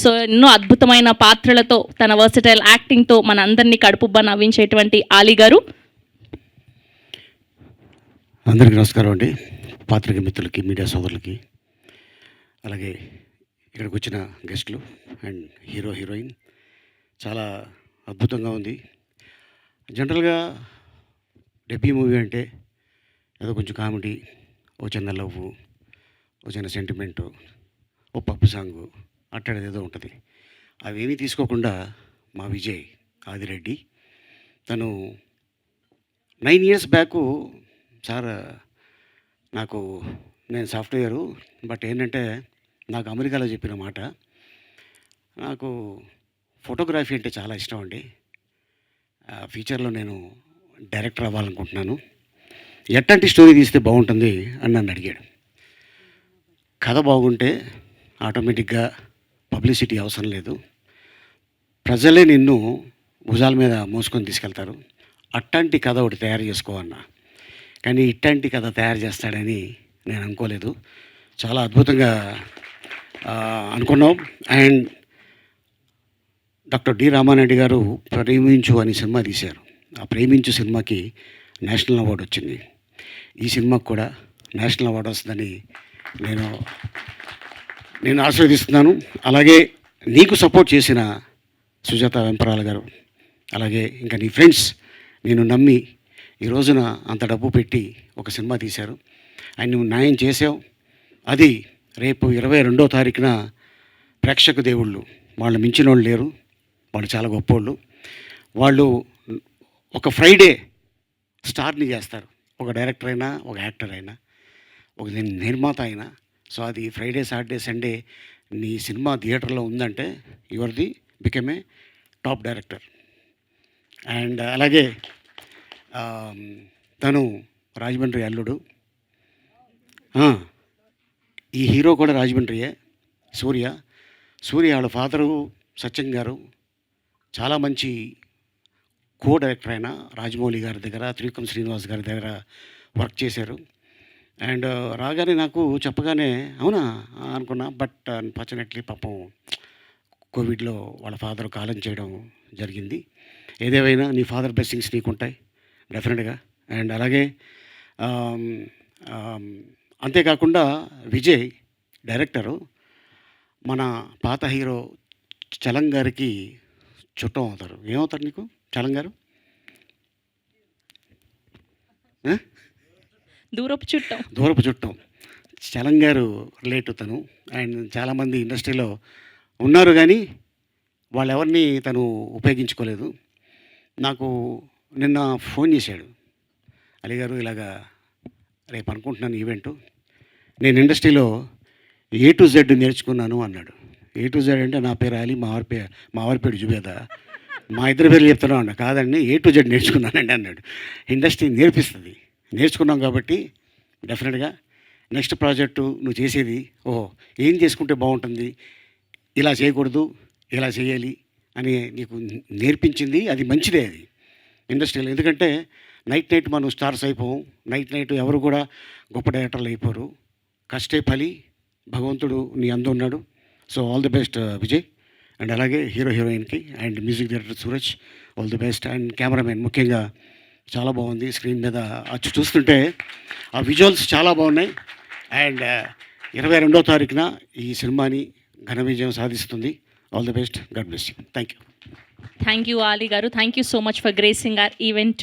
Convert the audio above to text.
So ఎన్నో అద్భుతమైన పాత్రలతో తన వర్సటైల్ యాక్టింగ్తో మన అందరినీ కడుపుబ్బా నవ్వించేటువంటి ఆలీ గారు. అందరికీ నమస్కారం అండి. పాత్రిక మిత్రులకి, మీడియా సోదరులకి, అలాగే ఇక్కడికి వచ్చిన గెస్టులు అండ్ హీరో హీరోయిన్, చాలా అద్భుతంగా ఉంది. జనరల్గా డెబ్యూ మూవీ అంటే ఏదో కొంచెం కామెడీ, ఓ చిన్న లవ్వు, ఓ చిన్న సెంటిమెంటు, ఓ పప్పు సాంగు అట్టడేది ఏదో ఉంటుంది. అవేమీ తీసుకోకుండా మా విజయ్ ఆదిరెడ్డి తను 9 years బ్యాకు, సార్ నేను సాఫ్ట్వేరు, బట్ ఏంటంటే నాకు అమెరికాలో చెప్పిన మాట, నాకు ఫోటోగ్రఫీ అంటే చాలా ఇష్టం అండి. ఫ్యూచర్లో నేను డైరెక్టర్ అవ్వాలనుకుంటున్నాను, ఎట్లాంటి స్టోరీ తీస్తే బాగుంటుంది అని నన్ను అడిగాడు. కథ బాగుంటే ఆటోమేటిక్గా పబ్లిసిటీ అవసరం లేదు, ప్రజలే నిన్ను భుజాల మీద మోసుకొని తీసుకెళ్తారు, అట్లాంటి కథ ఒకటి తయారు చేసుకోవన్నా. కానీ ఇట్లాంటి కథ తయారు చేస్తాడని నేను అనుకోలేదు. చాలా అద్భుతంగా అనుకున్నాం. అండ్ డాక్టర్ డి రామారెడ్డి గారు ప్రేమించు అని సినిమా తీశారు. ఆ ప్రేమించు సినిమాకి నేషనల్ అవార్డు వచ్చింది. ఈ సినిమాకి కూడా నేషనల్ అవార్డు వస్తుందని నేను ఆశీర్వదిస్తున్నాను. అలాగే నీకు సపోర్ట్ చేసిన సుజాత వెంపరాల గారు, అలాగే ఇంకా నీ ఫ్రెండ్స్ నేను నమ్మి ఈ రోజున అంత డబ్బు పెట్టి ఒక సినిమా తీశారు. అండ్ నువ్వు న్యాయం చేసావు. అది రేపు 22వ తారీఖున ప్రేక్షక దేవుళ్ళు, వాళ్ళు మించిన వాళ్ళు లేరు, వాళ్ళు చాలా గొప్పోళ్ళు. వాళ్ళు ఒక ఫ్రైడే స్టార్ని చేస్తారు, ఒక డైరెక్టర్ అయినా, ఒక యాక్టర్ అయినా, ఒక నిర్మాత అయినా. సో అది ఫ్రైడే, సాటర్డే, సండే నీ సినిమా థియేటర్లో ఉందంటే యువర్ది become a top director. And అలాగే తను రాజమండ్రి అల్లుడు. ఈ హీరో కూడా రాజమండ్రియే, సూర్య. వాళ్ళ ఫాదరు సత్యం గారు చాలా మంచి కో డైరెక్టర్ అయిన రాజమౌళి గారి దగ్గర, త్రివిక్రమ్ శ్రీనివాస్ గారి దగ్గర వర్క్ చేశారు. అండ్ రాగానే నాకు చెప్పగానే అవునా అనుకున్నా, బట్ అన్ఫార్చునేట్లీ పాపం కోవిడ్లో వాళ్ళ ఫాదర్ కాలం చేయడం జరిగింది. ఏదేమైనా నీ ఫాదర్ బ్లెస్సింగ్స్ నీకుంటాయి డెఫినెట్గా. అండ్ అలాగే అంతేకాకుండా విజయ్ డైరెక్టరు మన పాత హీరో చలం గారికి చుట్టం అవుతారు. ఏమవుతారు నీకు చలం గారు? దూరపు చుట్టం. చలం గారు రిలేటివ్ తను. అండ్ చాలామంది ఇండస్ట్రీలో ఉన్నారు కానీ వాళ్ళెవరిని తను ఉపయోగించుకోలేదు. నాకు నిన్న ఫోన్ చేశాడు, అలీ గారు ఇలాగా రేపు అనుకుంటున్నాను ఈవెంటు, నేను ఇండస్ట్రీలో A to Z నేర్చుకున్నాను అన్నాడు. A to Z అంటే నా పేరు అలీ, మా వారి పేరు జుబేదా, మా ఇద్దరి పేర్లు చెప్తాను అన్న. కాదండి, A to Z నేర్చుకున్నానండి అన్నాడు. ఇండస్ట్రీ నేర్పిస్తుంది, నేర్చుకున్నాం కాబట్టి డెఫినెట్గా నెక్స్ట్ ప్రాజెక్టు నువ్వు చేసేది ఏం చేసుకుంటే బాగుంటుంది, ఇలా చేయకూడదు, ఇలా చేయాలి అని నీకు నేర్పించింది. అది మంచిదే అది ఇండస్ట్రీలో. ఎందుకంటే నైట్ మనం స్టార్స్ అయిపోం, నైట్ ఎవరు కూడా గొప్ప డైరెక్టర్లు అయిపోరు. కష్టే ఫలి, భగవంతుడు నీ అందు ఉన్నాడు. So all the best Vijay. And అలాగే హీరోయిన్కి and music director Suraj, all the best. And cameraman ముఖ్యంగా చాలా బాగుంది. స్క్రీన్ మీద అచ్చు చూస్తుంటే ఆ విజువల్స్ చాలా బాగున్నాయి. అండ్ 22వ తారీఖున ఈ సినిమాని ఘన విజయం సాధిస్తుంది. All the best. God bless you. Thank you Ali garu. Thank you so much for gracing our event.